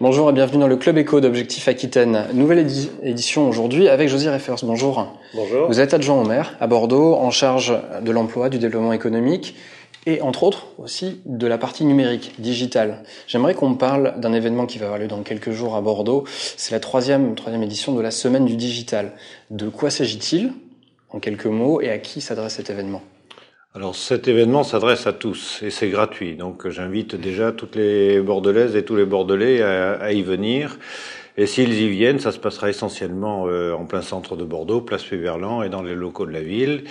Bonjour et bienvenue dans le Club Éco d'Objectif Aquitaine. Nouvelle édition aujourd'hui avec Josy Reffers. Bonjour. Bonjour. Vous êtes adjoint au maire à Bordeaux, en charge de l'emploi, du développement économique et entre autres aussi de la partie numérique, digitale. J'aimerais qu'on parle d'un événement qui va avoir lieu dans quelques jours à Bordeaux. C'est la troisième édition de la Semaine du Digital. De quoi s'agit-il, en quelques mots, et à qui s'adresse cet événement ? Alors cet événement s'adresse à tous et c'est gratuit. Donc j'invite déjà toutes les Bordelaises et tous les Bordelais à y venir. Et s'ils y viennent, ça se passera essentiellement en plein centre de Bordeaux, place Péverlan et dans les locaux de la ville.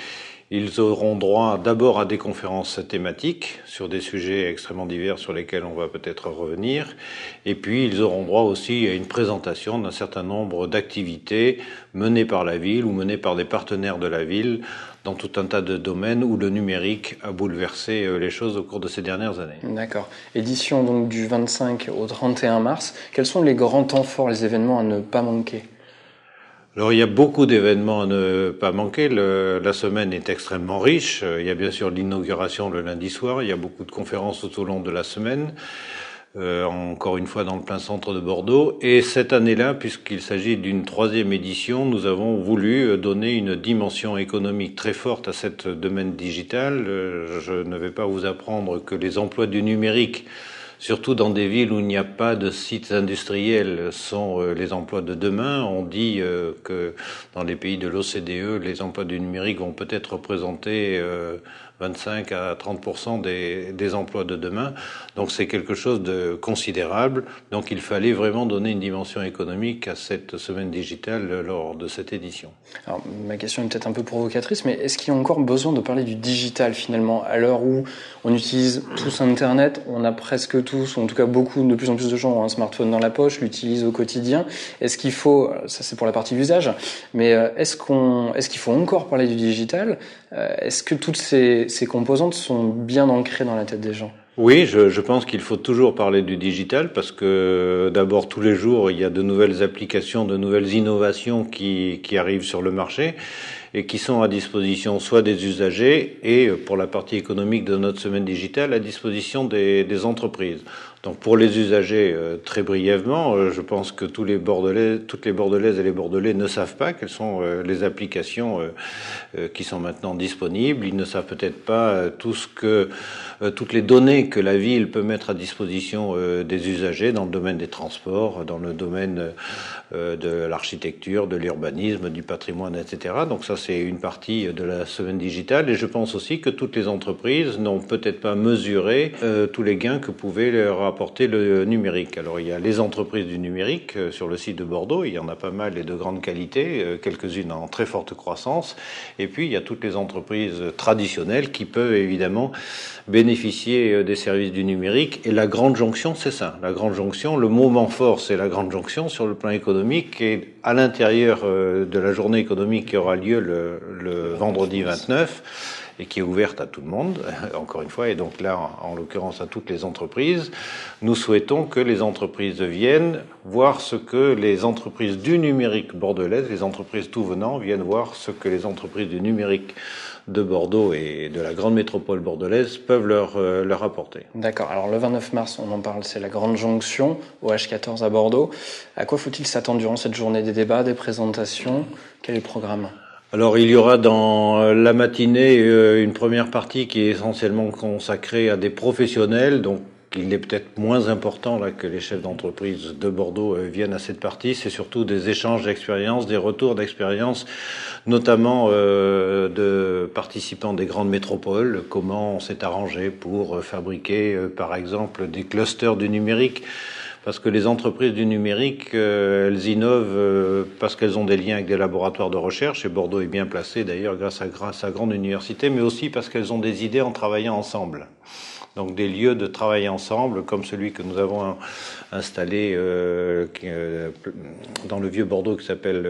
Ils auront droit d'abord à des conférences thématiques sur des sujets extrêmement divers sur lesquels on va peut-être revenir. Et puis ils auront droit aussi à une présentation d'un certain nombre d'activités menées par la ville ou menées par des partenaires de la ville dans tout un tas de domaines où le numérique a bouleversé les choses au cours de ces dernières années. D'accord. Édition donc du 25 au 31 mars. Quels sont les grands temps forts, les événements à ne pas manquer ? Alors il y a beaucoup d'événements à ne pas manquer. La semaine est extrêmement riche. Il y a bien sûr l'inauguration le lundi soir. Il y a beaucoup de conférences tout au long de la semaine. Encore une fois dans le plein centre de Bordeaux. Et cette année-là, puisqu'il s'agit d'une troisième édition, nous avons voulu donner une dimension économique très forte à cette domaine digital. Je ne vais pas vous apprendre que les emplois du numérique, surtout dans des villes où il n'y a pas de sites industriels, sont les emplois de demain. On dit que dans les pays de l'OCDE, les emplois du numérique vont peut-être représenter 25 à 30% des emplois de demain. Donc c'est quelque chose de considérable. Donc il fallait vraiment donner une dimension économique à cette semaine digitale lors de cette édition. Alors ma question est peut-être un peu provocatrice, mais est-ce qu'il y a encore besoin de parler du digital finalement, à l'heure où on utilise tous Internet, on a presque tous, ou en tout cas beaucoup, de plus en plus de gens ont un smartphone dans la poche, l'utilisent au quotidien. Est-ce qu'il faut, ça c'est pour la partie usage, mais est-ce qu'il faut encore parler du digital ? Est-ce que toutes ces composantes sont bien ancrées dans la tête des gens ? Oui, je pense qu'il faut toujours parler du digital parce que d'abord tous les jours il y a de nouvelles applications, de nouvelles innovations qui arrivent sur le marché et qui sont à disposition soit des usagers et pour la partie économique de notre semaine digitale à disposition des entreprises. Donc pour les usagers, très brièvement, je pense que toutes les Bordelaises et les Bordelais ne savent pas quelles sont les applications qui sont maintenant disponibles. Ils ne savent peut-être pas toutes les données que la ville peut mettre à disposition des usagers dans le domaine des transports, dans le domaine de l'architecture, de l'urbanisme, du patrimoine, etc. Donc ça, c'est une partie de la semaine digitale. Et je pense aussi que toutes les entreprises n'ont peut-être pas mesuré tous les gains que pouvait leur apporter le numérique. Alors il y a les entreprises du numérique sur le site de Bordeaux, il y en a pas mal et de grande qualité, quelques-unes en très forte croissance. Et puis il y a toutes les entreprises traditionnelles qui peuvent évidemment bénéficier des services du numérique. Et la grande jonction, c'est ça. La grande jonction, le moment fort, c'est la grande jonction sur le plan économique. Et à l'intérieur de la journée économique qui aura lieu le vendredi 29, et qui est ouverte à tout le monde, encore une fois, et donc là, en l'occurrence, à toutes les entreprises. Nous souhaitons que les entreprises viennent voir ce que les entreprises du numérique bordelaises, les entreprises tout venant, viennent voir ce que les entreprises du numérique de Bordeaux et de la grande métropole bordelaise peuvent leur apporter. D'accord. Alors le 29 mars, on en parle, c'est la grande jonction au H14 à Bordeaux. À quoi faut-il s'attendre durant cette journée ? Des débats, des présentations ? Quel est le programme ? Alors il y aura dans la matinée une première partie qui est essentiellement consacrée à des professionnels, donc il est peut-être moins important là que les chefs d'entreprise de Bordeaux viennent à cette partie. C'est surtout des échanges d'expériences, des retours d'expériences, notamment de participants des grandes métropoles, comment on s'est arrangé pour fabriquer par exemple des clusters du numérique. Parce que les entreprises du numérique, elles innovent parce qu'elles ont des liens avec des laboratoires de recherche, et Bordeaux est bien placé d'ailleurs grâce à grande université, mais aussi parce qu'elles ont des idées en travaillant ensemble. Donc des lieux de travail ensemble, comme celui que nous avons installé dans le vieux Bordeaux qui s'appelle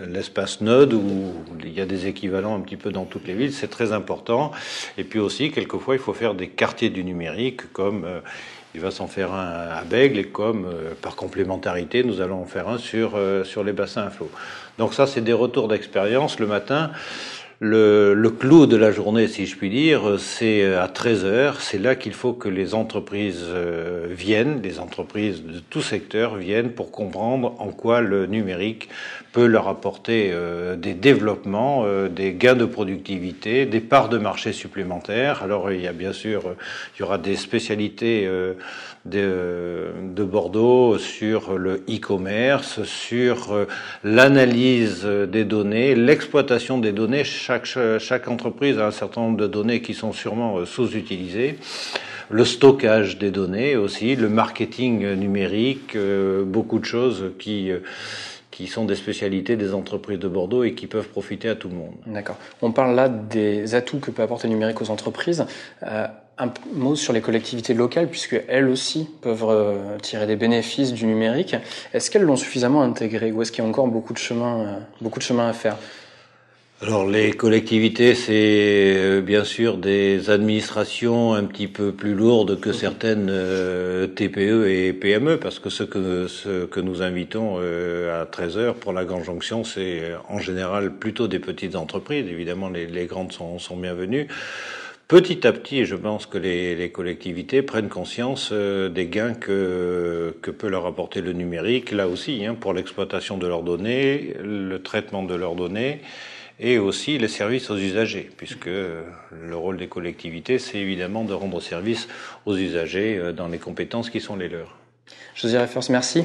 l'espace Node, où il y a des équivalents un petit peu dans toutes les villes, c'est très important. Et puis aussi, quelquefois, il faut faire des quartiers du numérique, comme il va s'en faire un à Bègles, et comme par complémentarité, nous allons en faire un sur les bassins à flot. Donc ça, c'est des retours d'expérience le matin. le clou de la journée, si je puis dire, c'est à 13 heures. C'est là qu'il faut que les entreprises viennent, les entreprises de tout secteur viennent pour comprendre en quoi le numérique peut leur apporter des développements, des gains de productivité, des parts de marché supplémentaires. Alors il y a bien sûr, il y aura des spécialités de Bordeaux sur le e-commerce, sur l'analyse des données, l'exploitation des données. Chaque entreprise a un certain nombre de données qui sont sûrement sous-utilisées. Le stockage des données aussi, le marketing numérique, beaucoup de choses qui sont des spécialités des entreprises de Bordeaux et qui peuvent profiter à tout le monde. D'accord. On parle là des atouts que peut apporter le numérique aux entreprises. Un mot sur les collectivités locales, puisque elles aussi peuvent tirer des bénéfices du numérique. Est-ce qu'elles l'ont suffisamment intégré ou est-ce qu'il y a encore beaucoup de chemin à faire? Alors les collectivités, c'est bien sûr des administrations un petit peu plus lourdes que certaines TPE et PME, parce que ce que nous invitons à 13 heures pour la Grande Jonction, c'est en général plutôt des petites entreprises. Évidemment, les grandes sont bienvenues. Petit à petit, je pense que les collectivités prennent conscience des gains que peut leur apporter le numérique, là aussi, pour l'exploitation de leurs données, le traitement de leurs données, et aussi les services aux usagers, puisque le rôle des collectivités, c'est évidemment de rendre service aux usagers dans les compétences qui sont les leurs. José Reifers, merci.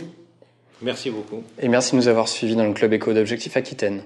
Merci beaucoup. Et merci de nous avoir suivis dans le Club Éco d'Objectif Aquitaine.